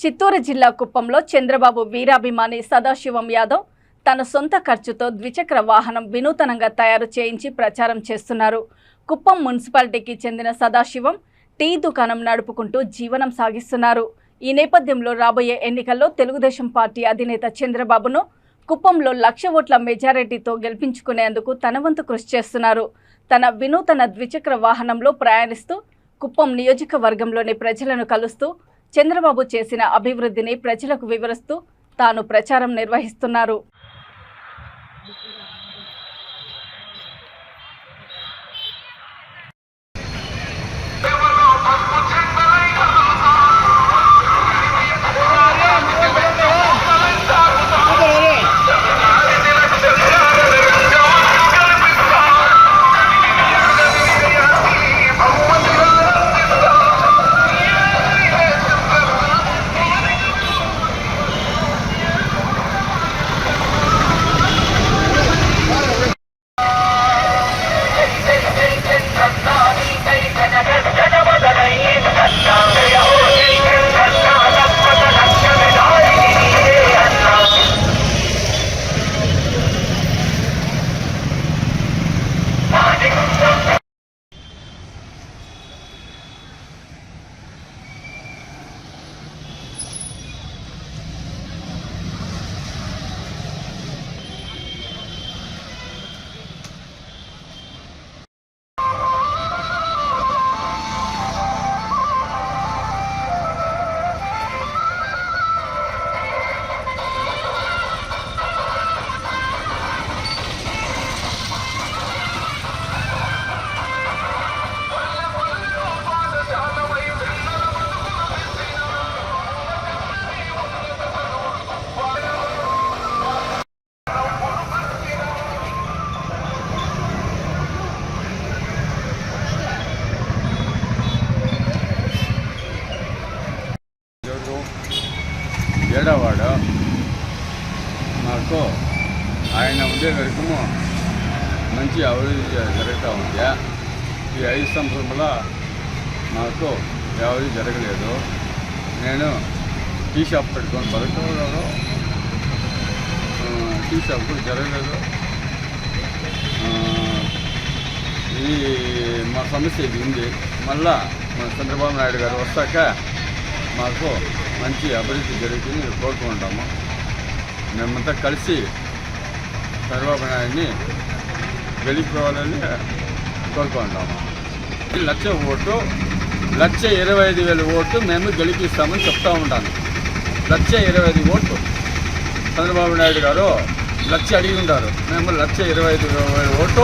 చిత్తూరు జిల్లా కుప్పంలో చంద్రబాబు వీరాభిమాని సదాశివం యాదవ్ తన సొంత ఖర్చుతో ద్విచక్ర వాహనం వినూతనంగా తయారు చేయించి ప్రచారం చేస్తున్నారు. కుప్పం మున్సిపాలిటీకి చెందిన సదాశివం టీ దుకాణం నడుపుకుంటూ జీవనం సాగిస్తున్నారు. ఈ నేపథ్యంలో రాబోయే ఎన్నికల్లో తెలుగుదేశం పార్టీ అధినేత చంద్రబాబును కుప్పంలో 1,00,000 ఓట్ల మెజారిటీతో గెలిపించుకునేందుకు తన వంతు కృషి చేస్తున్నారు. తన వినూతన ద్విచక్ర వాహనంలో ప్రయాణిస్తూ కుప్పం నియోజకవర్గంలోని ప్రజలను కలుస్తూ చంద్రబాబు చేసిన అభివృద్ధిని ప్రజలకు వివరిస్తూ తాను ప్రచారం నిర్వహిస్తున్నారు. ఏడవాడు మాకు ఆయన ఉండే వరకు మంచి అభివృద్ధి జరుగుతూ ఉంది. ఈ 5 సంవత్సరంలో మాకు అభివృద్ధి జరగలేదు. నేను టీ షాప్ పెట్టుకొని బతుకుతున్నాను. టీ షాప్ కూడా జరగలేదు. ఇది మా సమస్య ఇది ఉంది. మళ్ళా మన చంద్రబాబు నాయుడు గారు వస్తాక మాకు మంచి అభివృద్ధి జరుగుతుంది కోరుకుంటాము. మేమంతా కలిసి చంద్రబాబు నాయుడిని గెలిపోవాలని కోరుకుంటాము. 1,00,000 ఓటు 1,25,000 ఓటు మేము గెలిపిస్తామని చెప్తూ ఉంటాను. 1,25,000 ఓటు చంద్రబాబు నాయుడు గారు 1,00,000 అడిగి ఉంటారు. మేము 1,25,000 ఓటు